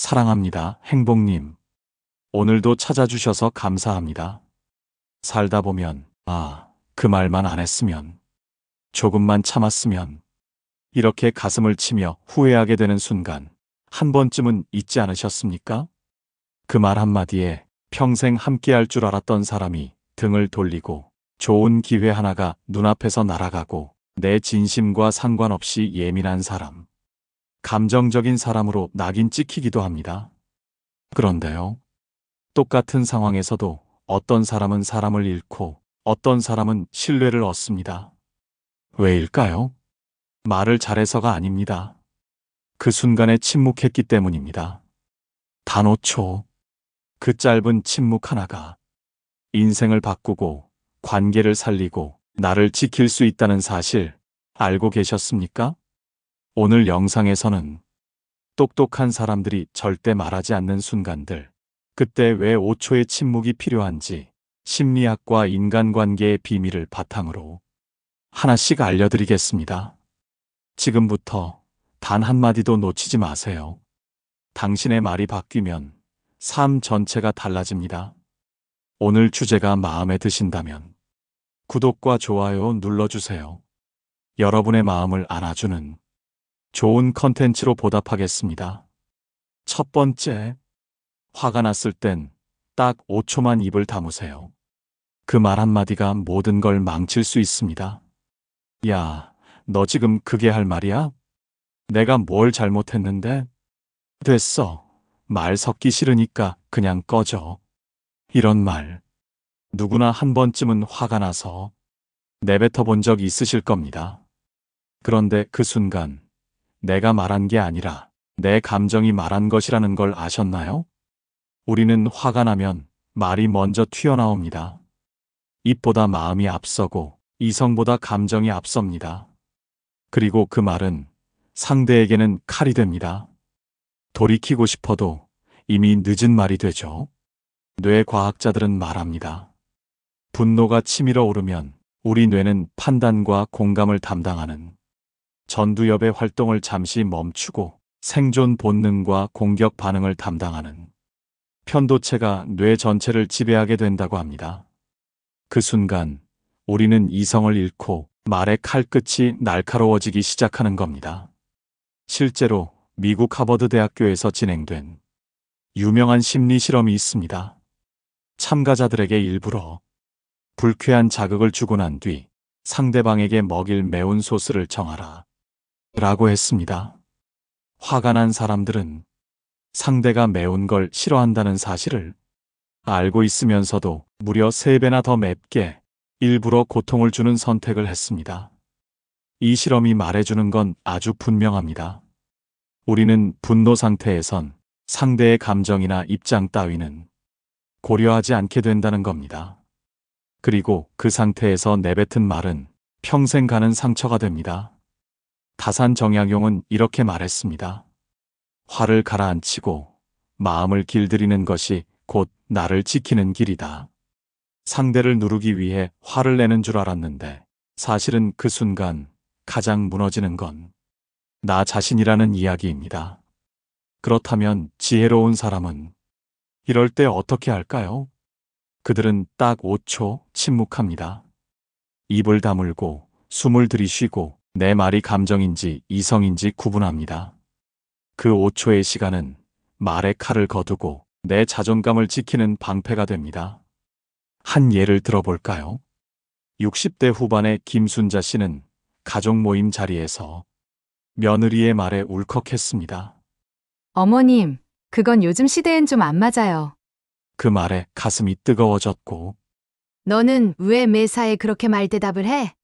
사랑합니다, 행복님. 오늘도 찾아주셔서 감사합니다. 살다 보면, 그 말만 안 했으면, 조금만 참았으면, 이렇게 가슴을 치며 후회하게 되는 순간, 한 번쯤은 있지 않으셨습니까? 그 말 한마디에 평생 함께할 줄 알았던 사람이 등을 돌리고, 좋은 기회 하나가 눈앞에서 날아가고, 내 진심과 상관없이 예민한 사람. 감정적인 사람으로 낙인 찍히기도 합니다. 그런데요, 똑같은 상황에서도 어떤 사람은 사람을 잃고 어떤 사람은 신뢰를 얻습니다. 왜일까요? 말을 잘해서가 아닙니다. 그 순간에 침묵했기 때문입니다. 단 5초, 그 짧은 침묵 하나가 인생을 바꾸고 관계를 살리고 나를 지킬 수 있다는 사실 알고 계셨습니까? 오늘 영상에서는 똑똑한 사람들이 절대 말하지 않는 순간들, 그때 왜 5초의 침묵이 필요한지 심리학과 인간관계의 비밀을 바탕으로 하나씩 알려드리겠습니다. 지금부터 단 한마디도 놓치지 마세요. 당신의 말이 바뀌면 삶 전체가 달라집니다. 오늘 주제가 마음에 드신다면 구독과 좋아요 눌러주세요. 여러분의 마음을 안아주는 좋은 컨텐츠로 보답하겠습니다. 첫 번째, 화가 났을 땐 딱 5초만 입을 다무세요. 그 말 한마디가 모든 걸 망칠 수 있습니다. 야, 너 지금 그게 할 말이야? 내가 뭘 잘못했는데? 됐어. 말 섞기 싫으니까 그냥 꺼져. 이런 말, 누구나 한 번쯤은 화가 나서 내뱉어 본 적 있으실 겁니다. 그런데 그 순간, 내가 말한 게 아니라 내 감정이 말한 것이라는 걸 아셨나요? 우리는 화가 나면 말이 먼저 튀어나옵니다. 입보다 마음이 앞서고 이성보다 감정이 앞섭니다. 그리고 그 말은 상대에게는 칼이 됩니다. 돌이키고 싶어도 이미 늦은 말이 되죠. 뇌과학자들은 말합니다. 분노가 치밀어 오르면 우리 뇌는 판단과 공감을 담당하는 전두엽의 활동을 잠시 멈추고 생존 본능과 공격 반응을 담당하는 편도체가 뇌 전체를 지배하게 된다고 합니다. 그 순간 우리는 이성을 잃고 말의 칼끝이 날카로워지기 시작하는 겁니다. 실제로 미국 하버드 대학교에서 진행된 유명한 심리 실험이 있습니다. 참가자들에게 일부러 불쾌한 자극을 주고 난 뒤 상대방에게 먹일 매운 소스를 정하라 라고 했습니다. 화가 난 사람들은 상대가 매운 걸 싫어한다는 사실을 알고 있으면서도 무려 3배나 더 맵게 일부러 고통을 주는 선택을 했습니다. 이 실험이 말해주는 건 아주 분명합니다. 우리는 분노 상태에선 상대의 감정이나 입장 따위는 고려하지 않게 된다는 겁니다. 그리고 그 상태에서 내뱉은 말은 평생 가는 상처가 됩니다. 다산 정약용은 이렇게 말했습니다. 화를 가라앉히고 마음을 길들이는 것이 곧 나를 지키는 길이다. 상대를 누르기 위해 화를 내는 줄 알았는데 사실은 그 순간 가장 무너지는 건 나 자신이라는 이야기입니다. 그렇다면 지혜로운 사람은 이럴 때 어떻게 할까요? 그들은 딱 5초 침묵합니다. 입을 다물고 숨을 들이쉬고 내 말이 감정인지 이성인지 구분합니다. 그 5초의 시간은 말의 칼을 거두고 내 자존감을 지키는 방패가 됩니다. 한 예를 들어볼까요? 60대 후반의 김순자 씨는 가족 모임 자리에서 며느리의 말에 울컥했습니다. 어머님, 그건 요즘 시대엔 좀 안 맞아요. 그 말에 가슴이 뜨거워졌고 너는 왜 매사에 그렇게 말대답을 해?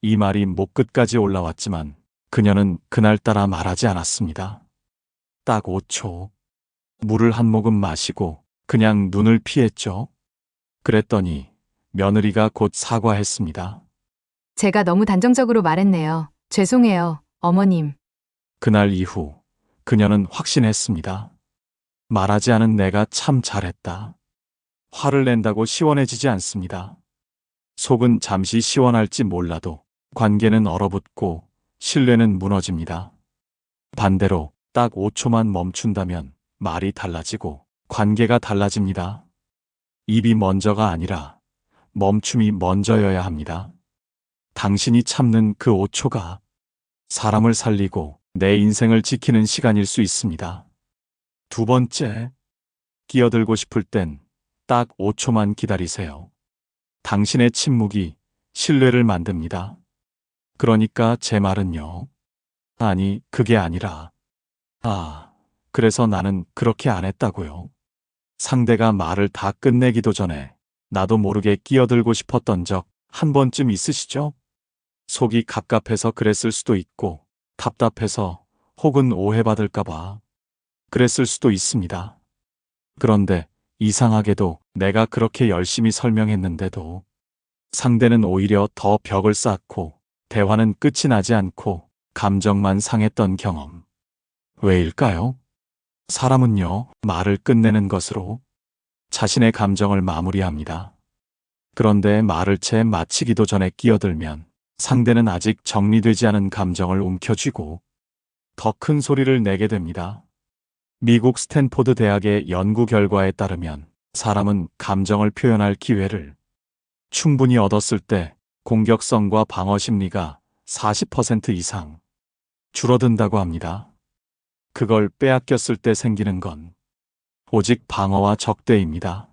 이 말이 목 끝까지 올라왔지만 그녀는 그날따라 말하지 않았습니다. 딱 5초. 물을 한 모금 마시고 그냥 눈을 피했죠. 그랬더니 며느리가 곧 사과했습니다. 제가 너무 단정적으로 말했네요. 죄송해요, 어머님. 그날 이후 그녀는 확신했습니다. 말하지 않은 내가 참 잘했다. 화를 낸다고 시원해지지 않습니다. 속은 잠시 시원할지 몰라도 관계는 얼어붙고 신뢰는 무너집니다. 반대로 딱 5초만 멈춘다면 말이 달라지고 관계가 달라집니다. 입이 먼저가 아니라 멈춤이 먼저여야 합니다. 당신이 참는 그 5초가 사람을 살리고 내 인생을 지키는 시간일 수 있습니다. 두 번째, 끼어들고 싶을 땐 딱 5초만 기다리세요. 당신의 침묵이 신뢰를 만듭니다. 그러니까 제 말은요. 아니, 그게 아니라, 그래서 나는 그렇게 안 했다고요. 상대가 말을 다 끝내기도 전에 나도 모르게 끼어들고 싶었던 적 한 번쯤 있으시죠? 속이 갑갑해서 그랬을 수도 있고, 답답해서 혹은 오해받을까봐 그랬을 수도 있습니다. 그런데 이상하게도 내가 그렇게 열심히 설명했는데도 상대는 오히려 더 벽을 쌓고 대화는 끝이 나지 않고 감정만 상했던 경험. 왜일까요? 사람은요, 말을 끝내는 것으로 자신의 감정을 마무리합니다. 그런데 말을 채 마치기도 전에 끼어들면 상대는 아직 정리되지 않은 감정을 움켜쥐고 더 큰 소리를 내게 됩니다. 미국 스탠포드 대학의 연구 결과에 따르면 사람은 감정을 표현할 기회를 충분히 얻었을 때 공격성과 방어 심리가 40% 이상 줄어든다고 합니다. 그걸 빼앗겼을 때 생기는 건 오직 방어와 적대입니다.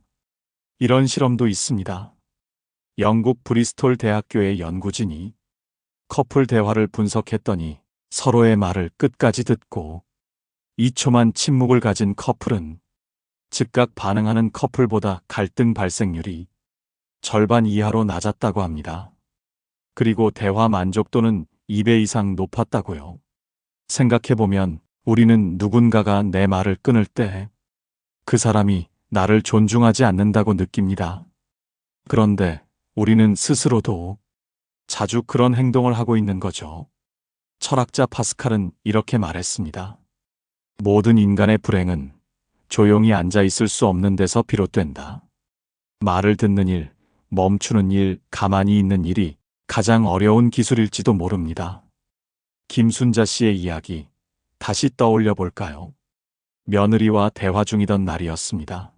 이런 실험도 있습니다. 영국 브리스톨 대학교의 연구진이 커플 대화를 분석했더니 서로의 말을 끝까지 듣고 2초만 침묵을 가진 커플은 즉각 반응하는 커플보다 갈등 발생률이 절반 이하로 낮았다고 합니다. 그리고 대화 만족도는 2배 이상 높았다고요. 생각해보면 우리는 누군가가 내 말을 끊을 때 그 사람이 나를 존중하지 않는다고 느낍니다. 그런데 우리는 스스로도 자주 그런 행동을 하고 있는 거죠. 철학자 파스칼은 이렇게 말했습니다. 모든 인간의 불행은 조용히 앉아 있을 수 없는 데서 비롯된다. 말을 듣는 일, 멈추는 일, 가만히 있는 일이 가장 어려운 기술일지도 모릅니다. 김순자 씨의 이야기 다시 떠올려 볼까요? 며느리와 대화 중이던 날이었습니다.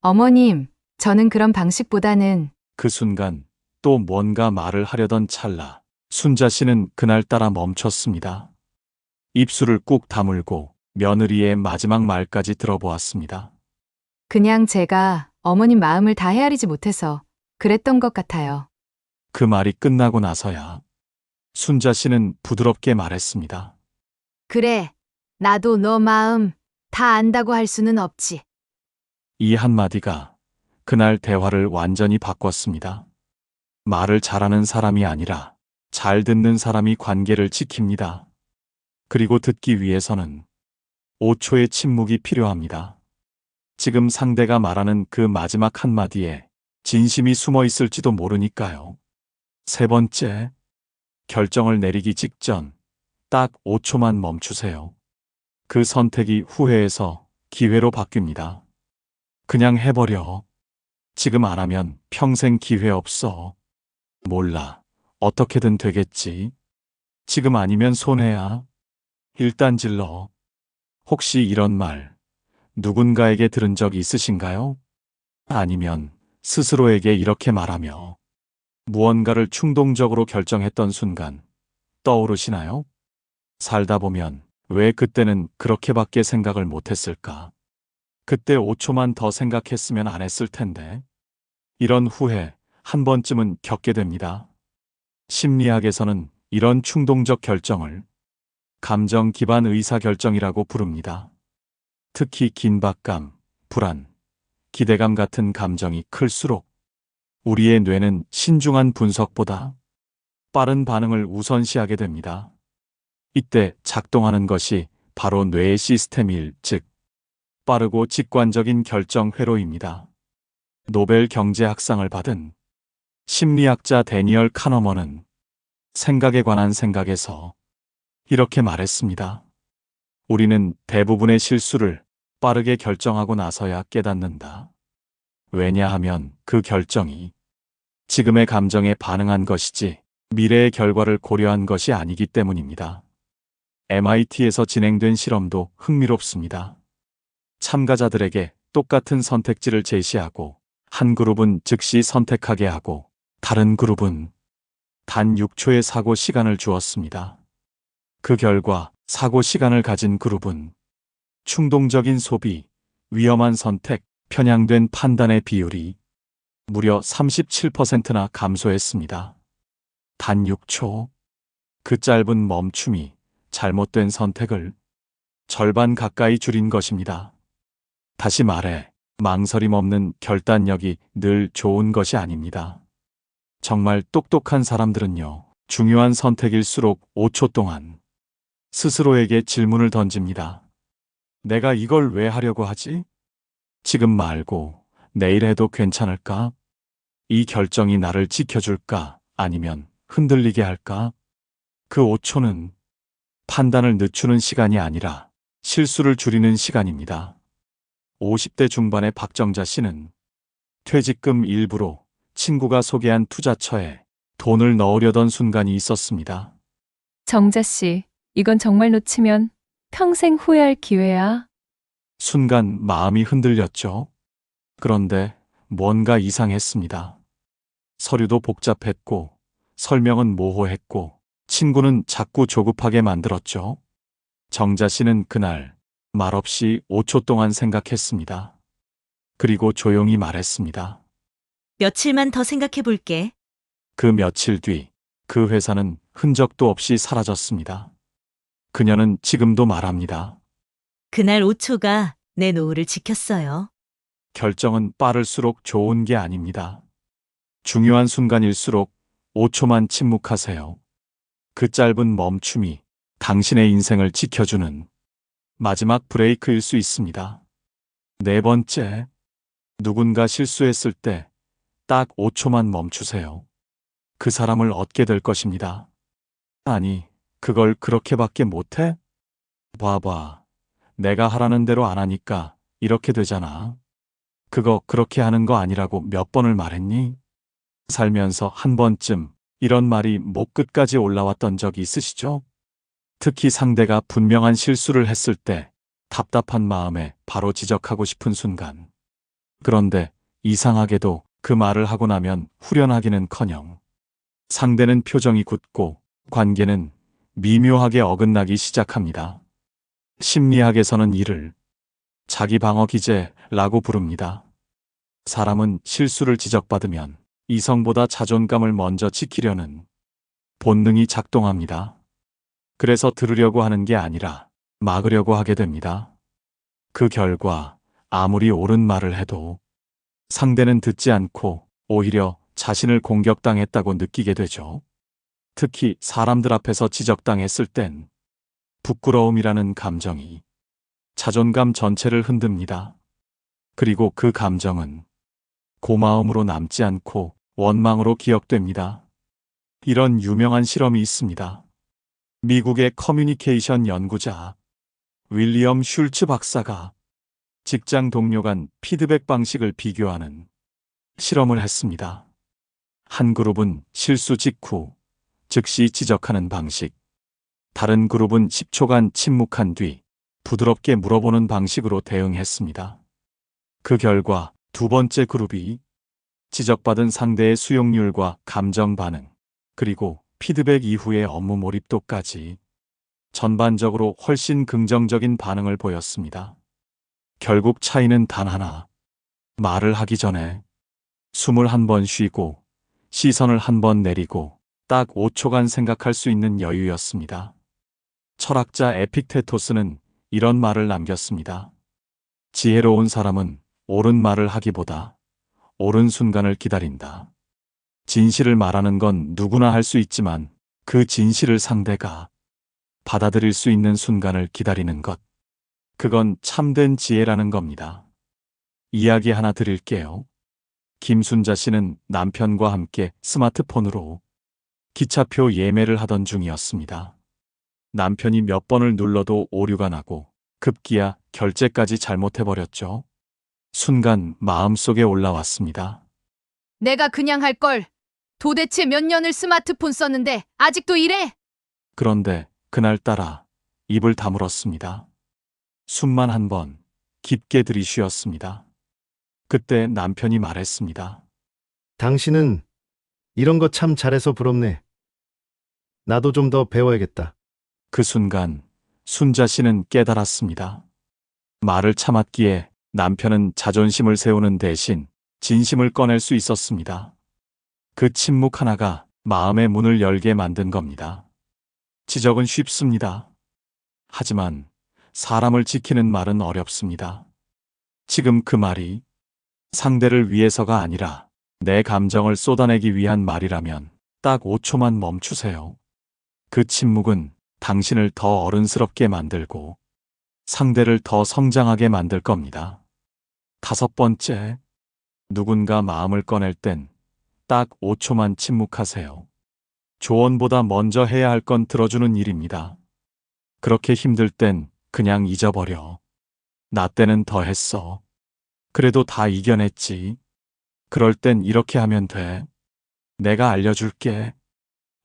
어머님, 저는 그런 방식보다는 그 순간 또 뭔가 말을 하려던 찰나 순자 씨는 그날따라 멈췄습니다. 입술을 꾹 다물고 며느리의 마지막 말까지 들어보았습니다. 그냥 제가 어머님 마음을 다 헤아리지 못해서 그랬던 것 같아요. 그 말이 끝나고 나서야 순자 씨는 부드럽게 말했습니다. 그래, 나도 너 마음 다 안다고 할 수는 없지. 이 한마디가 그날 대화를 완전히 바꿨습니다. 말을 잘하는 사람이 아니라 잘 듣는 사람이 관계를 지킵니다. 그리고 듣기 위해서는 5초의 침묵이 필요합니다. 지금 상대가 말하는 그 마지막 한마디에 진심이 숨어 있을지도 모르니까요. 세 번째, 결정을 내리기 직전 딱 5초만 멈추세요. 그 선택이 후회에서 기회로 바뀝니다. 그냥 해버려. 지금 안 하면 평생 기회 없어. 몰라. 어떻게든 되겠지. 지금 아니면 손해야. 일단 질러. 혹시 이런 말 누군가에게 들은 적 있으신가요? 아니면 스스로에게 이렇게 말하며 무언가를 충동적으로 결정했던 순간 떠오르시나요? 살다 보면 왜 그때는 그렇게밖에 생각을 못했을까? 그때 5초만 더 생각했으면 안 했을 텐데. 이런 후회 한 번쯤은 겪게 됩니다. 심리학에서는 이런 충동적 결정을 감정 기반 의사결정이라고 부릅니다. 특히 긴박감, 불안, 기대감 같은 감정이 클수록 우리의 뇌는 신중한 분석보다 빠른 반응을 우선시하게 됩니다. 이때 작동하는 것이 바로 뇌의 시스템 1, 즉 빠르고 직관적인 결정 회로입니다. 노벨 경제학상을 받은 심리학자 데니얼 카너먼은 생각에 관한 생각에서 이렇게 말했습니다. 우리는 대부분의 실수를 빠르게 결정하고 나서야 깨닫는다. 왜냐하면 그 결정이 지금의 감정에 반응한 것이지 미래의 결과를 고려한 것이 아니기 때문입니다. MIT에서 진행된 실험도 흥미롭습니다. 참가자들에게 똑같은 선택지를 제시하고 한 그룹은 즉시 선택하게 하고 다른 그룹은 단 6초의 사고 시간을 주었습니다. 그 결과 사고 시간을 가진 그룹은 충동적인 소비, 위험한 선택, 편향된 판단의 비율이 무려 37%나 감소했습니다. 단 6초. 그 짧은 멈춤이 잘못된 선택을 절반 가까이 줄인 것입니다. 다시 말해, 망설임 없는 결단력이 늘 좋은 것이 아닙니다. 정말 똑똑한 사람들은요, 중요한 선택일수록 5초 동안 스스로에게 질문을 던집니다. 내가 이걸 왜 하려고 하지? 지금 말고 내일 해도 괜찮을까? 이 결정이 나를 지켜줄까? 아니면 흔들리게 할까? 그 5초는 판단을 늦추는 시간이 아니라 실수를 줄이는 시간입니다. 50대 중반의 박정자 씨는 퇴직금 일부로 친구가 소개한 투자처에 돈을 넣으려던 순간이 있었습니다. 정자 씨, 이건 정말 놓치면 평생 후회할 기회야. 순간 마음이 흔들렸죠. 그런데 뭔가 이상했습니다. 서류도 복잡했고, 설명은 모호했고, 친구는 자꾸 조급하게 만들었죠. 정자 씨는 그날 말없이 5초 동안 생각했습니다. 그리고 조용히 말했습니다. 며칠만 더 생각해 볼게. 그 며칠 뒤, 그 회사는 흔적도 없이 사라졌습니다. 그녀는 지금도 말합니다. 그날 5초가 내 노후를 지켰어요. 결정은 빠를수록 좋은 게 아닙니다. 중요한 순간일수록 5초만 침묵하세요. 그 짧은 멈춤이 당신의 인생을 지켜주는 마지막 브레이크일 수 있습니다. 네 번째, 누군가 실수했을 때 딱 5초만 멈추세요. 그 사람을 얻게 될 것입니다. 아니, 그걸 그렇게밖에 못해? 봐봐. 내가 하라는 대로 안 하니까 이렇게 되잖아. 그거 그렇게 하는 거 아니라고 몇 번을 말했니? 살면서 한 번쯤 이런 말이 목 끝까지 올라왔던 적이 있으시죠? 특히 상대가 분명한 실수를 했을 때 답답한 마음에 바로 지적하고 싶은 순간. 그런데 이상하게도 그 말을 하고 나면 후련하기는커녕 상대는 표정이 굳고 관계는 미묘하게 어긋나기 시작합니다. 심리학에서는 이를 자기 방어 기제라고 부릅니다. 사람은 실수를 지적받으면 이성보다 자존감을 먼저 지키려는 본능이 작동합니다. 그래서 들으려고 하는 게 아니라 막으려고 하게 됩니다. 그 결과 아무리 옳은 말을 해도 상대는 듣지 않고 오히려 자신을 공격당했다고 느끼게 되죠. 특히 사람들 앞에서 지적당했을 땐 부끄러움이라는 감정이 자존감 전체를 흔듭니다. 그리고 그 감정은 고마움으로 남지 않고 원망으로 기억됩니다. 이런 유명한 실험이 있습니다. 미국의 커뮤니케이션 연구자 윌리엄 슐츠 박사가 직장 동료 간 피드백 방식을 비교하는 실험을 했습니다. 한 그룹은 실수 직후 즉시 지적하는 방식, 다른 그룹은 10초간 침묵한 뒤 부드럽게 물어보는 방식으로 대응했습니다. 그 결과 두 번째 그룹이 지적받은 상대의 수용률과 감정 반응, 그리고 피드백 이후의 업무 몰입도까지 전반적으로 훨씬 긍정적인 반응을 보였습니다. 결국 차이는 단 하나. 말을 하기 전에 숨을 한 번 쉬고 시선을 한 번 내리고 딱 5초간 생각할 수 있는 여유였습니다. 철학자 에픽테토스는 이런 말을 남겼습니다. 지혜로운 사람은 옳은 말을 하기보다 옳은 순간을 기다린다. 진실을 말하는 건 누구나 할 수 있지만 그 진실을 상대가 받아들일 수 있는 순간을 기다리는 것. 그건 참된 지혜라는 겁니다. 이야기 하나 드릴게요. 김순자 씨는 남편과 함께 스마트폰으로 기차표 예매를 하던 중이었습니다. 남편이 몇 번을 눌러도 오류가 나고 급기야 결제까지 잘못해버렸죠. 순간 마음속에 올라왔습니다. 내가 그냥 할 걸. 도대체 몇 년을 스마트폰 썼는데 아직도 이래? 그런데 그날따라 입을 다물었습니다. 숨만 한 번 깊게 들이쉬었습니다. 그때 남편이 말했습니다. 당신은 이런 거 참 잘해서 부럽네. 나도 좀 더 배워야겠다. 그 순간 순자 씨는 깨달았습니다. 말을 참았기에 남편은 자존심을 세우는 대신 진심을 꺼낼 수 있었습니다. 그 침묵 하나가 마음의 문을 열게 만든 겁니다. 지적은 쉽습니다. 하지만 사람을 지키는 말은 어렵습니다. 지금 그 말이 상대를 위해서가 아니라 내 감정을 쏟아내기 위한 말이라면 딱 5초만 멈추세요. 그 침묵은 당신을 더 어른스럽게 만들고 상대를 더 성장하게 만들 겁니다. 5번째, 누군가 마음을 꺼낼 땐 딱 5초만 침묵하세요. 조언보다 먼저 해야 할 건 들어주는 일입니다. 그렇게 힘들 땐 그냥 잊어버려. 나 때는 더 했어. 그래도 다 이겨냈지. 그럴 땐 이렇게 하면 돼. 내가 알려줄게.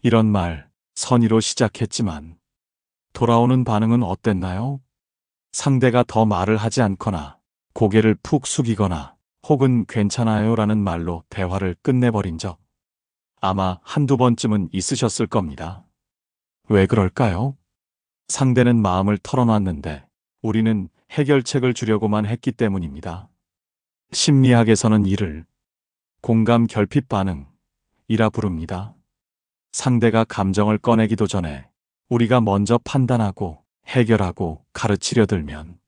이런 말 선의로 시작했지만 돌아오는 반응은 어땠나요? 상대가 더 말을 하지 않거나 고개를 푹 숙이거나 혹은 괜찮아요라는 말로 대화를 끝내버린 적 아마 한두 번쯤은 있으셨을 겁니다. 왜 그럴까요? 상대는 마음을 털어놨는데 우리는 해결책을 주려고만 했기 때문입니다. 심리학에서는 이를 공감 결핍 반응이라 부릅니다. 상대가 감정을 꺼내기도 전에 우리가 먼저 판단하고 해결하고 가르치려 들면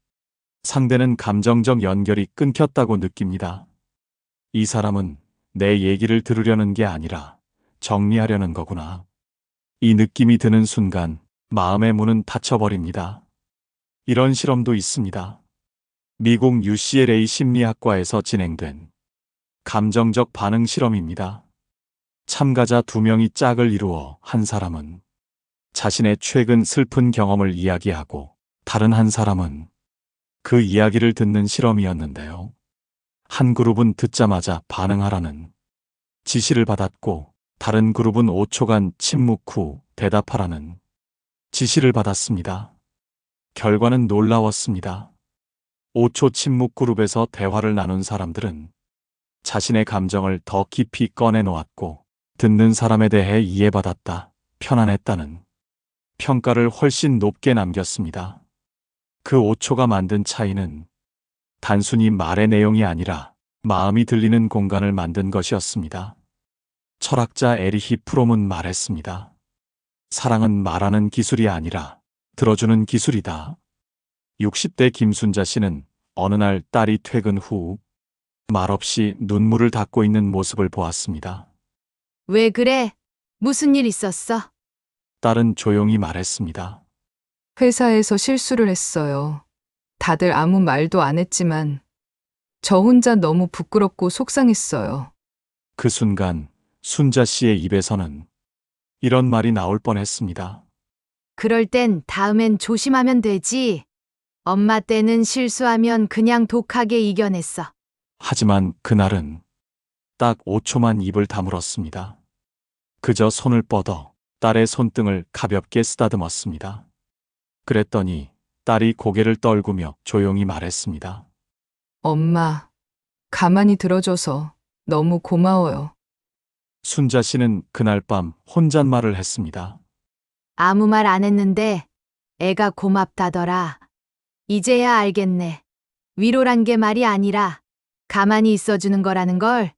상대는 감정적 연결이 끊겼다고 느낍니다. 이 사람은 내 얘기를 들으려는 게 아니라 정리하려는 거구나. 이 느낌이 드는 순간 마음의 문은 닫혀버립니다. 이런 실험도 있습니다. 미국 UCLA 심리학과에서 진행된 감정적 반응 실험입니다. 참가자 2명이 짝을 이루어 한 사람은 자신의 최근 슬픈 경험을 이야기하고 다른 한 사람은 그 이야기를 듣는 실험이었는데요. 한 그룹은 듣자마자 반응하라는 지시를 받았고 다른 그룹은 5초간 침묵 후 대답하라는 지시를 받았습니다. 결과는 놀라웠습니다. 5초 침묵 그룹에서 대화를 나눈 사람들은 자신의 감정을 더 깊이 꺼내놓았고 듣는 사람에 대해 이해받았다, 편안했다는 평가를 훨씬 높게 남겼습니다. 그 5초가 만든 차이는 단순히 말의 내용이 아니라 마음이 들리는 공간을 만든 것이었습니다. 철학자 에리히 프롬은 말했습니다. 사랑은 말하는 기술이 아니라 들어주는 기술이다. 60대 김순자 씨는 어느 날 딸이 퇴근 후 말없이 눈물을 닦고 있는 모습을 보았습니다. 왜 그래? 무슨 일 있었어? 딸은 조용히 말했습니다. 회사에서 실수를 했어요. 다들 아무 말도 안 했지만 저 혼자 너무 부끄럽고 속상했어요. 그 순간 순자 씨의 입에서는 이런 말이 나올 뻔했습니다. 그럴 땐 다음엔 조심하면 되지. 엄마 때는 실수하면 그냥 독하게 이겨냈어. 하지만 그날은 딱 5초만 입을 다물었습니다. 그저 손을 뻗어 딸의 손등을 가볍게 쓰다듬었습니다. 그랬더니 딸이 고개를 떨구며 조용히 말했습니다. 엄마, 가만히 들어줘서 너무 고마워요. 순자 씨는 그날 밤 혼잣말을 했습니다. 아무 말 안 했는데 애가 고맙다더라. 이제야 알겠네. 위로란 게 말이 아니라 가만히 있어주는 거라는 걸.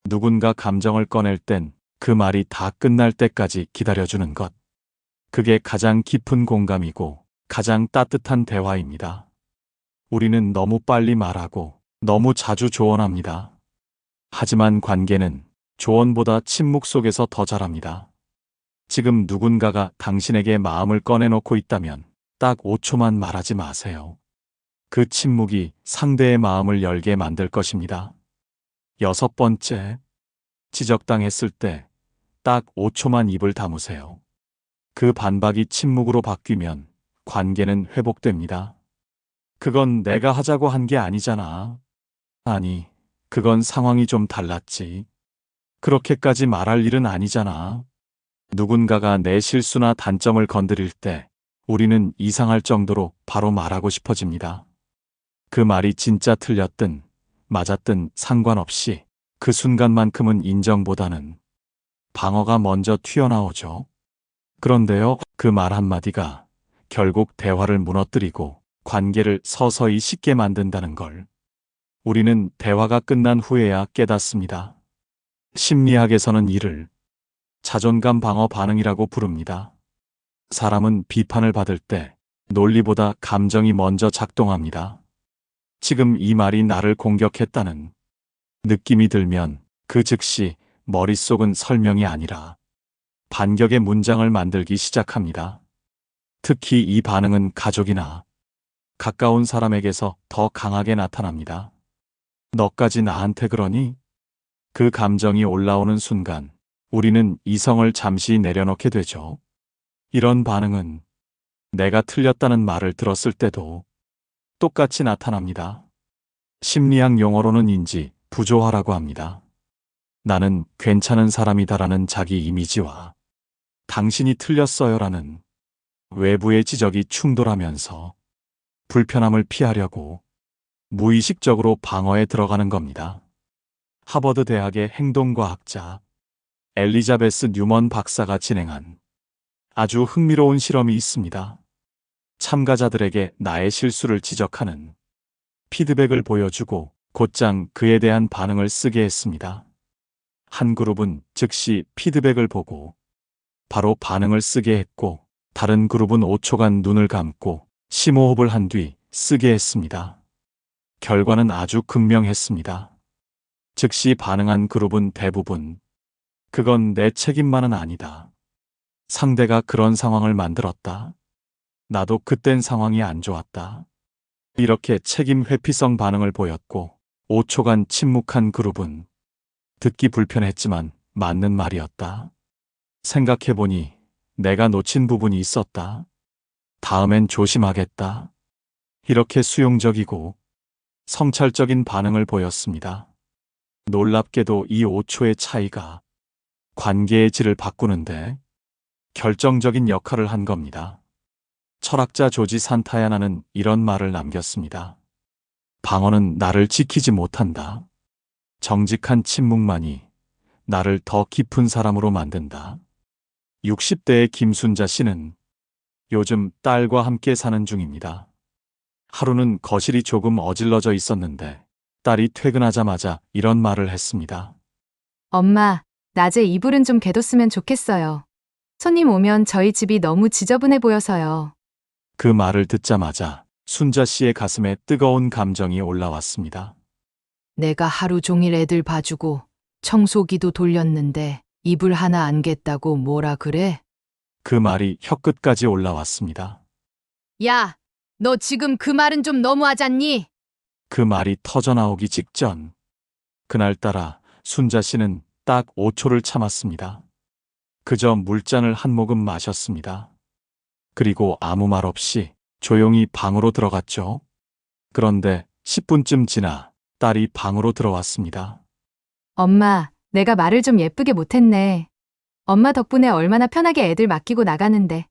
누군가 감정을 꺼낼 땐 그 말이 다 끝날 때까지 기다려주는 것. 그게 가장 깊은 공감이고 가장 따뜻한 대화입니다. 우리는 너무 빨리 말하고 너무 자주 조언합니다. 하지만 관계는 조언보다 침묵 속에서 더 자랍니다. 지금 누군가가 당신에게 마음을 꺼내놓고 있다면 딱 5초만 말하지 마세요. 그 침묵이 상대의 마음을 열게 만들 것입니다. 6번째, 지적당했을 때 딱 5초만 입을 다무세요. 그 반박이 침묵으로 바뀌면 관계는 회복됩니다. 그건 내가 하자고 한 게 아니잖아. 아니, 그건 상황이 좀 달랐지. 그렇게까지 말할 일은 아니잖아. 누군가가 내 실수나 단점을 건드릴 때 우리는 이상할 정도로 바로 말하고 싶어집니다. 그 말이 진짜 틀렸든 맞았든 상관없이 그 순간만큼은 인정보다는 방어가 먼저 튀어나오죠. 그런데요, 그 말 한마디가 결국 대화를 무너뜨리고 관계를 서서히 식게 만든다는 걸 우리는 대화가 끝난 후에야 깨닫습니다. 심리학에서는 이를 자존감 방어 반응이라고 부릅니다. 사람은 비판을 받을 때 논리보다 감정이 먼저 작동합니다. 지금 이 말이 나를 공격했다는 느낌이 들면 그 즉시 머릿속은 설명이 아니라 반격의 문장을 만들기 시작합니다. 특히 이 반응은 가족이나 가까운 사람에게서 더 강하게 나타납니다. 너까지 나한테 그러니? 그 감정이 올라오는 순간 우리는 이성을 잠시 내려놓게 되죠. 이런 반응은 내가 틀렸다는 말을 들었을 때도 똑같이 나타납니다. 심리학 용어로는 인지 부조화라고 합니다. 나는 괜찮은 사람이다라는 자기 이미지와 당신이 틀렸어요라는 외부의 지적이 충돌하면서 불편함을 피하려고 무의식적으로 방어에 들어가는 겁니다. 하버드 대학의 행동과학자 엘리자베스 뉴먼 박사가 진행한 아주 흥미로운 실험이 있습니다. 참가자들에게 나의 실수를 지적하는 피드백을 보여주고 곧장 그에 대한 반응을 쓰게 했습니다. 한 그룹은 즉시 피드백을 보고 바로 반응을 쓰게 했고, 다른 그룹은 5초간 눈을 감고 심호흡을 한 뒤 쓰게 했습니다. 결과는 아주 극명했습니다. 즉시 반응한 그룹은 대부분 그건 내 책임만은 아니다. 상대가 그런 상황을 만들었다. 나도 그땐 상황이 안 좋았다. 이렇게 책임 회피성 반응을 보였고 5초간 침묵한 그룹은 듣기 불편했지만 맞는 말이었다. 생각해보니 내가 놓친 부분이 있었다. 다음엔 조심하겠다. 이렇게 수용적이고 성찰적인 반응을 보였습니다. 놀랍게도 이 5초의 차이가 관계의 질을 바꾸는데 결정적인 역할을 한 겁니다. 철학자 조지 산타야나는 이런 말을 남겼습니다. 방어는 나를 지키지 못한다. 정직한 침묵만이 나를 더 깊은 사람으로 만든다. 60대의 김순자 씨는 요즘 딸과 함께 사는 중입니다. 하루는 거실이 조금 어질러져 있었는데 딸이 퇴근하자마자 이런 말을 했습니다. 엄마, 낮에 이불은 좀 개뒀으면 좋겠어요. 손님 오면 저희 집이 너무 지저분해 보여서요. 그 말을 듣자마자 순자 씨의 가슴에 뜨거운 감정이 올라왔습니다. 내가 하루 종일 애들 봐주고 청소기도 돌렸는데 이불 하나 안 겠다고 뭐라 그래? 그 말이 혀끝까지 올라왔습니다. 야, 너 지금 그 말은 좀 너무하잖니? 그 말이 터져나오기 직전 그날따라 순자 씨는 딱 5초를 참았습니다. 그저 물잔을 한 모금 마셨습니다. 그리고 아무 말 없이 조용히 방으로 들어갔죠. 그런데 10분쯤 지나 딸이 방으로 들어왔습니다. 엄마, 내가 말을 좀 예쁘게 못했네. 엄마 덕분에 얼마나 편하게 애들 맡기고 나가는데.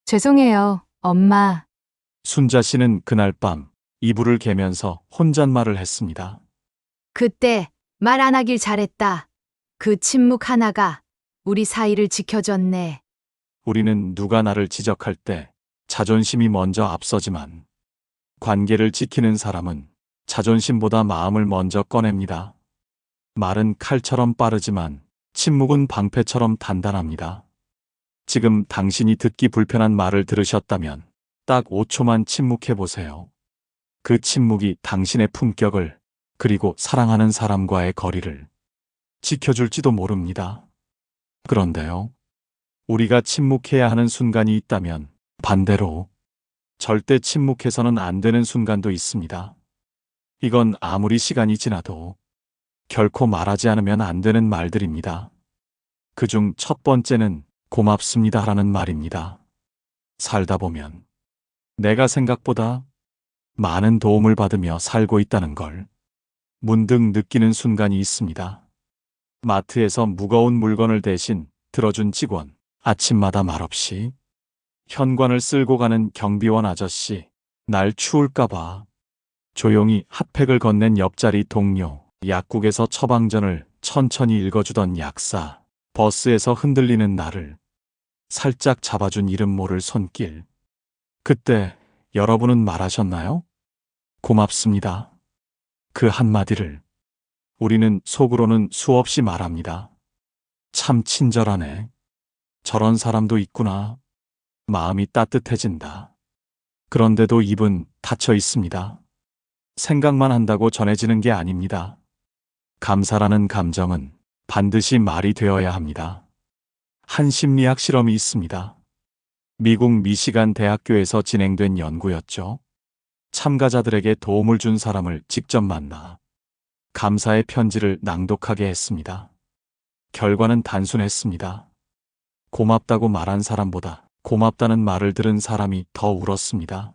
죄송해요, 엄마. 순자 씨는 그날 밤 이불을 개면서 혼잣말을 했습니다. 그때 말 안 하길 잘했다. 그 침묵 하나가 우리 사이를 지켜줬네. 우리는 누가 나를 지적할 때 자존심이 먼저 앞서지만 관계를 지키는 사람은 자존심보다 마음을 먼저 꺼냅니다. 말은 칼처럼 빠르지만 침묵은 방패처럼 단단합니다. 지금 당신이 듣기 불편한 말을 들으셨다면 딱 5초만 침묵해 보세요. 그 침묵이 당신의 품격을 그리고 사랑하는 사람과의 거리를 지켜줄지도 모릅니다. 그런데요, 우리가 침묵해야 하는 순간이 있다면 반대로 절대 침묵해서는 안 되는 순간도 있습니다. 이건 아무리 시간이 지나도 결코 말하지 않으면 안 되는 말들입니다. 그중 첫 번째는 고맙습니다라는 말입니다. 살다 보면 내가 생각보다 많은 도움을 받으며 살고 있다는 걸 문득 느끼는 순간이 있습니다. 마트에서 무거운 물건을 대신 들어준 직원, 아침마다 말없이 현관을 쓸고 가는 경비원 아저씨, 날 추울까봐 조용히 핫팩을 건넨 옆자리 동료, 약국에서 처방전을 천천히 읽어주던 약사, 버스에서 흔들리는 나를 살짝 잡아준 이름 모를 손길. 그때 여러분은 말하셨나요? 고맙습니다. 그 한마디를 우리는 속으로는 수없이 말합니다. 참 친절하네. 저런 사람도 있구나. 마음이 따뜻해진다. 그런데도 입은 닫혀 있습니다. 생각만 한다고 전해지는 게 아닙니다. 감사라는 감정은 반드시 말이 되어야 합니다. 한 심리학 실험이 있습니다. 미국 미시간 대학교에서 진행된 연구였죠. 참가자들에게 도움을 준 사람을 직접 만나 감사의 편지를 낭독하게 했습니다. 결과는 단순했습니다. 고맙다고 말한 사람보다 고맙다는 말을 들은 사람이 더 울었습니다.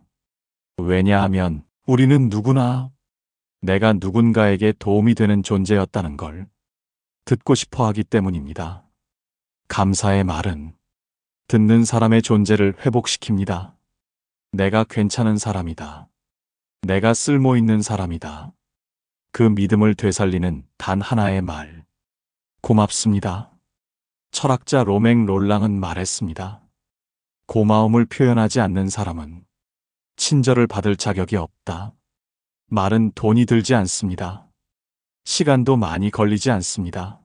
왜냐하면 우리는 누구나 내가 누군가에게 도움이 되는 존재였다는 걸 듣고 싶어 하기 때문입니다. 감사의 말은 듣는 사람의 존재를 회복시킵니다. 내가 괜찮은 사람이다. 내가 쓸모 있는 사람이다. 그 믿음을 되살리는 단 하나의 말. 고맙습니다. 철학자 로맹 롤랑은 말했습니다. 고마움을 표현하지 않는 사람은 친절을 받을 자격이 없다. 말은 돈이 들지 않습니다. 시간도 많이 걸리지 않습니다.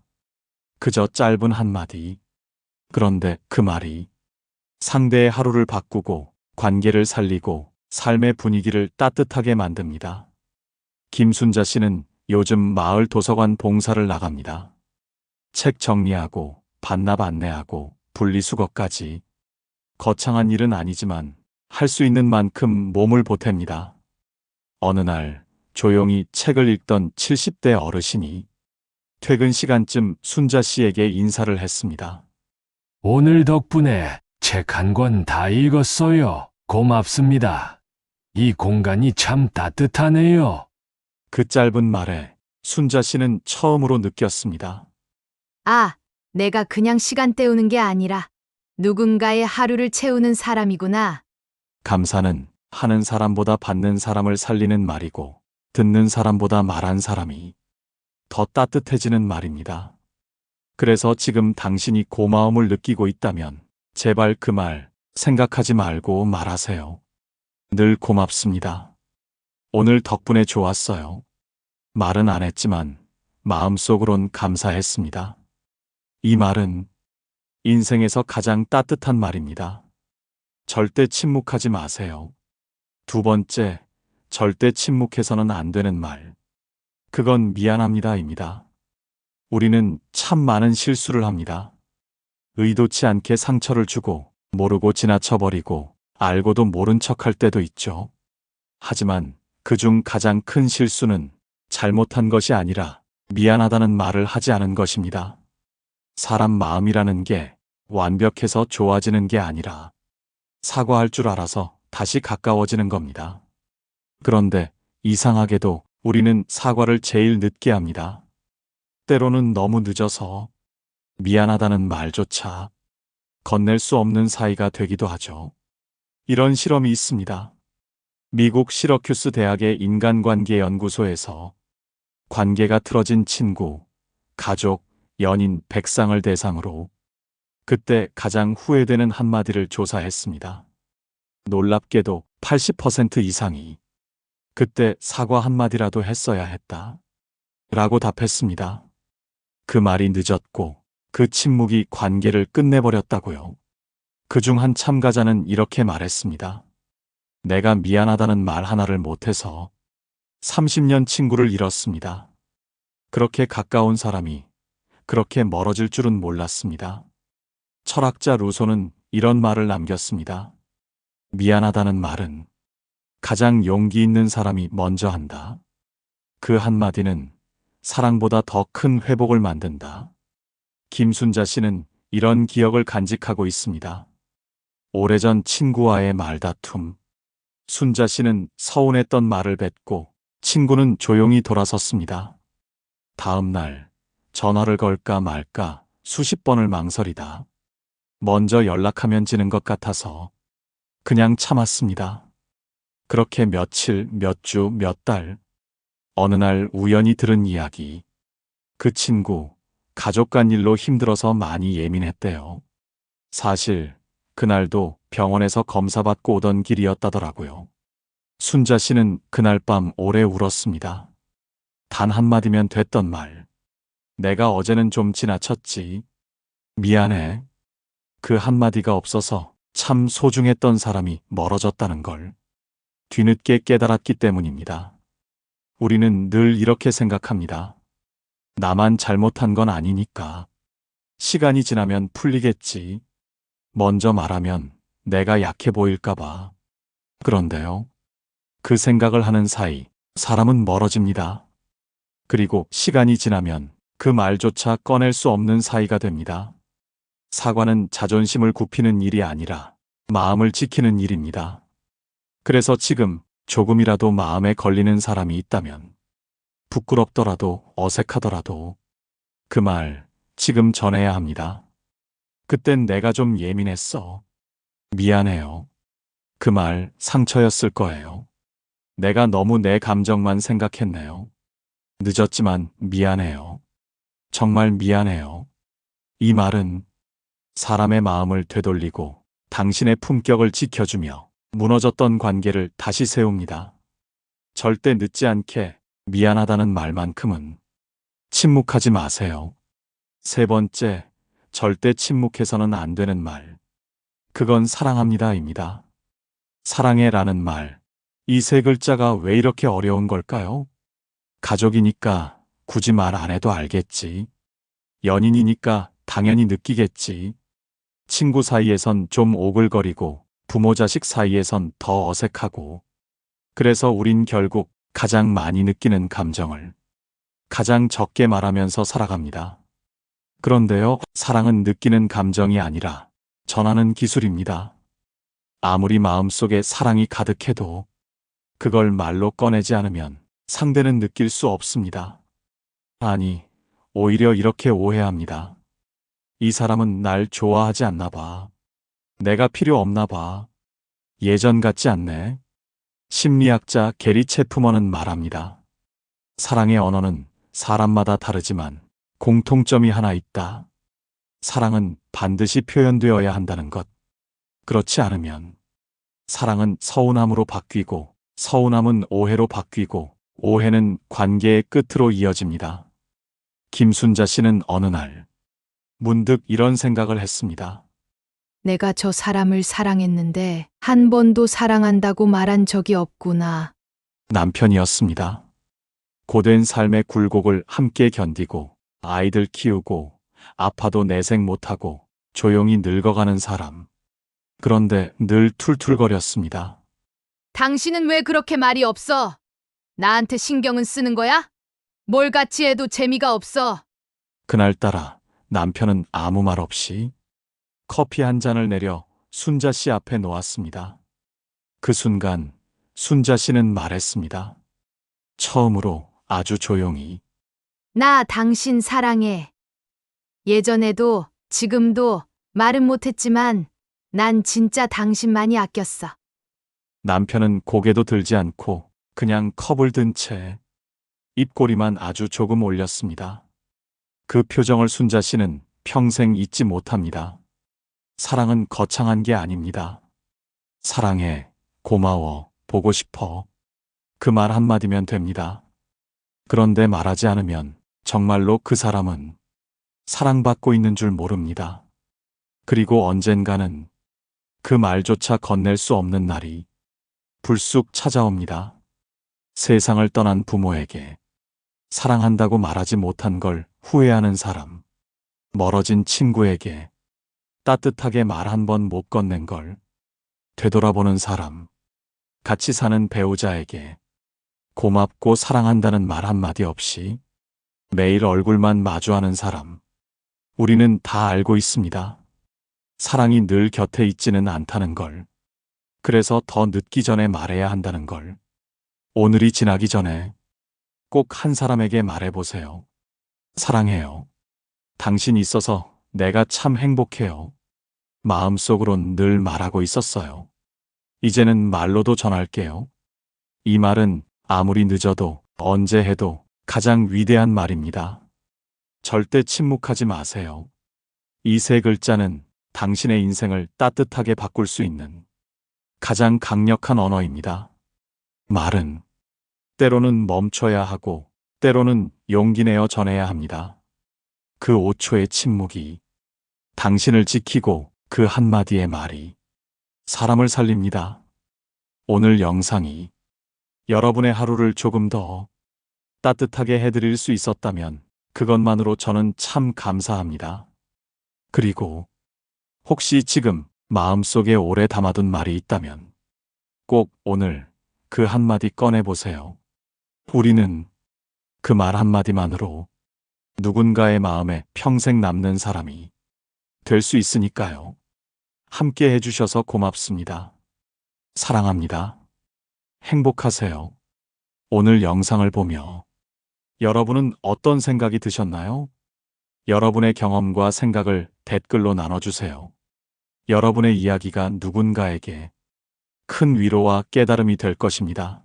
그저 짧은 한마디. 그런데 그 말이 상대의 하루를 바꾸고 관계를 살리고 삶의 분위기를 따뜻하게 만듭니다. 김순자 씨는 요즘 마을 도서관 봉사를 나갑니다. 책 정리하고 반납 안내하고 분리수거까지. 거창한 일은 아니지만 할 수 있는 만큼 몸을 보탭니다. 어느 날 조용히 책을 읽던 70대 어르신이 퇴근 시간쯤 순자 씨에게 인사를 했습니다. 오늘 덕분에 책 한 권 다 읽었어요. 고맙습니다. 이 공간이 참 따뜻하네요. 그 짧은 말에 순자 씨는 처음으로 느꼈습니다. 아, 내가 그냥 시간 때우는 게 아니라 누군가의 하루를 채우는 사람이구나. 감사는 하는 사람보다 받는 사람을 살리는 말이고 듣는 사람보다 말한 사람이 더 따뜻해지는 말입니다. 그래서 지금 당신이 고마움을 느끼고 있다면 제발 그 말 생각하지 말고 말하세요. 늘 고맙습니다. 오늘 덕분에 좋았어요. 말은 안 했지만 마음속으론 감사했습니다. 이 말은 인생에서 가장 따뜻한 말입니다. 절대 침묵하지 마세요. 두 번째, 절대 침묵해서는 안 되는 말. 그건 미안합니다입니다. 우리는 참 많은 실수를 합니다. 의도치 않게 상처를 주고 모르고 지나쳐버리고 알고도 모른 척할 때도 있죠. 하지만 그중 가장 큰 실수는 잘못한 것이 아니라 미안하다는 말을 하지 않은 것입니다. 사람 마음이라는 게 완벽해서 좋아지는 게 아니라 사과할 줄 알아서 다시 가까워지는 겁니다. 그런데 이상하게도 우리는 사과를 제일 늦게 합니다. 때로는 너무 늦어서 미안하다는 말조차 건넬 수 없는 사이가 되기도 하죠. 이런 실험이 있습니다. 미국 시러큐스 대학의 인간관계연구소에서 관계가 틀어진 친구, 가족, 연인 100쌍을 대상으로 그때 가장 후회되는 한마디를 조사했습니다. 놀랍게도 80% 이상이 그때 사과 한마디라도 했어야 했다. 라고 답했습니다. 그 말이 늦었고 그 침묵이 관계를 끝내버렸다고요. 그중 한 참가자는 이렇게 말했습니다. 내가 미안하다는 말 하나를 못해서 30년 친구를 잃었습니다. 그렇게 가까운 사람이 그렇게 멀어질 줄은 몰랐습니다. 철학자 루소는 이런 말을 남겼습니다. 미안하다는 말은 가장 용기 있는 사람이 먼저 한다. 그 한마디는 사랑보다 더 큰 회복을 만든다. 김순자 씨는 이런 기억을 간직하고 있습니다. 오래전 친구와의 말다툼. 순자 씨는 서운했던 말을 뱉고 친구는 조용히 돌아섰습니다. 다음 날 전화를 걸까 말까 수십 번을 망설이다. 먼저 연락하면 지는 것 같아서 그냥 참았습니다. 그렇게 며칠, 몇 주, 몇 달. 어느 날 우연히 들은 이야기. 그 친구, 가족 간 일로 힘들어서 많이 예민했대요. 사실, 그날도 병원에서 검사받고 오던 길이었다더라고요. 순자 씨는 그날 밤 오래 울었습니다. 단 한마디면 됐던 말. 내가 어제는 좀 지나쳤지. 미안해. 그 한마디가 없어서 참 소중했던 사람이 멀어졌다는 걸 뒤늦게 깨달았기 때문입니다. 우리는 늘 이렇게 생각합니다. 나만 잘못한 건 아니니까. 시간이 지나면 풀리겠지. 먼저 말하면 내가 약해 보일까봐. 그런데요. 그 생각을 하는 사이 사람은 멀어집니다. 그리고 시간이 지나면 그 말조차 꺼낼 수 없는 사이가 됩니다. 사과는 자존심을 굽히는 일이 아니라 마음을 지키는 일입니다. 그래서 지금 조금이라도 마음에 걸리는 사람이 있다면 부끄럽더라도 어색하더라도 그 말 지금 전해야 합니다. 그땐 내가 좀 예민했어. 미안해요. 그 말 상처였을 거예요. 내가 너무 내 감정만 생각했네요. 늦었지만 미안해요. 정말 미안해요. 이 말은 사람의 마음을 되돌리고 당신의 품격을 지켜주며 무너졌던 관계를 다시 세웁니다. 절대 늦지 않게 미안하다는 말만큼은 침묵하지 마세요. 세 번째, 절대 침묵해서는 안 되는 말. 그건 사랑합니다입니다. 사랑해라는 말. 이 세 글자가 왜 이렇게 어려운 걸까요? 가족이니까 굳이 말 안 해도 알겠지. 연인이니까 당연히 느끼겠지. 친구 사이에선 좀 오글거리고 부모 자식 사이에선 더 어색하고. 그래서 우린 결국 가장 많이 느끼는 감정을 가장 적게 말하면서 살아갑니다. 그런데요, 사랑은 느끼는 감정이 아니라 전하는 기술입니다. 아무리 마음속에 사랑이 가득해도 그걸 말로 꺼내지 않으면 상대는 느낄 수 없습니다. 아니, 오히려 이렇게 오해합니다. 이 사람은 날 좋아하지 않나 봐. 내가 필요 없나 봐. 예전 같지 않네. 심리학자 게리 체프먼은 말합니다. 사랑의 언어는 사람마다 다르지만 공통점이 하나 있다. 사랑은 반드시 표현되어야 한다는 것. 그렇지 않으면 사랑은 서운함으로 바뀌고 서운함은 오해로 바뀌고 오해는 관계의 끝으로 이어집니다. 김순자 씨는 어느 날 문득 이런 생각을 했습니다. 내가 저 사람을 사랑했는데 한 번도 사랑한다고 말한 적이 없구나. 남편이었습니다. 고된 삶의 굴곡을 함께 견디고 아이들 키우고 아파도 내색 못하고 조용히 늙어가는 사람. 그런데 늘 툴툴거렸습니다. 당신은 왜 그렇게 말이 없어? 나한테 신경은 쓰는 거야? 뭘 같이 해도 재미가 없어. 그날따라 남편은 아무 말 없이 커피 한 잔을 내려 순자 씨 앞에 놓았습니다. 그 순간 순자 씨는 말했습니다. 처음으로 아주 조용히. 나 당신 사랑해. 예전에도 지금도 말은 못했지만 난 진짜 당신만이 아꼈어. 남편은 고개도 들지 않고 그냥 컵을 든 채 입꼬리만 아주 조금 올렸습니다. 그 표정을 순자 씨는 평생 잊지 못합니다. 사랑은 거창한 게 아닙니다. 사랑해, 고마워, 보고 싶어. 그 말 한마디면 됩니다. 그런데 말하지 않으면 정말로 그 사람은 사랑받고 있는 줄 모릅니다. 그리고 언젠가는 그 말조차 건넬 수 없는 날이 불쑥 찾아옵니다. 세상을 떠난 부모에게 사랑한다고 말하지 못한 걸 후회하는 사람, 멀어진 친구에게 따뜻하게 말 한 번 못 건넨 걸 되돌아보는 사람, 같이 사는 배우자에게 고맙고 사랑한다는 말 한마디 없이 매일 얼굴만 마주하는 사람. 우리는 다 알고 있습니다. 사랑이 늘 곁에 있지는 않다는 걸. 그래서 더 늦기 전에 말해야 한다는 걸. 오늘이 지나기 전에 꼭 한 사람에게 말해보세요. 사랑해요. 당신 있어서 내가 참 행복해요. 마음속으론 늘 말하고 있었어요. 이제는 말로도 전할게요. 이 말은 아무리 늦어도 언제 해도 가장 위대한 말입니다. 절대 침묵하지 마세요. 이 세 글자는 당신의 인생을 따뜻하게 바꿀 수 있는 가장 강력한 언어입니다. 말은 때로는 멈춰야 하고 때로는 용기 내어 전해야 합니다. 그 5초의 침묵이 당신을 지키고 그 한마디의 말이 사람을 살립니다. 오늘 영상이 여러분의 하루를 조금 더 따뜻하게 해드릴 수 있었다면 그것만으로 저는 참 감사합니다. 그리고 혹시 지금 마음속에 오래 담아둔 말이 있다면 꼭 오늘 그 한마디 꺼내보세요. 우리는 그 말 한마디만으로 누군가의 마음에 평생 남는 사람이 될 수 있으니까요. 함께 해주셔서 고맙습니다. 사랑합니다. 행복하세요. 오늘 영상을 보며 여러분은 어떤 생각이 드셨나요? 여러분의 경험과 생각을 댓글로 나눠주세요. 여러분의 이야기가 누군가에게 큰 위로와 깨달음이 될 것입니다.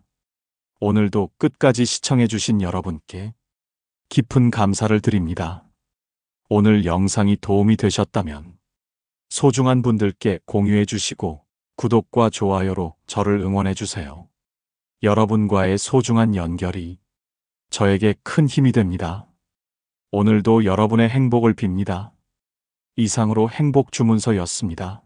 오늘도 끝까지 시청해주신 여러분께 깊은 감사를 드립니다. 오늘 영상이 도움이 되셨다면 소중한 분들께 공유해 주시고 구독과 좋아요로 저를 응원해 주세요. 여러분과의 소중한 연결이 저에게 큰 힘이 됩니다. 오늘도 여러분의 행복을 빕니다. 이상으로 행복 주문서였습니다.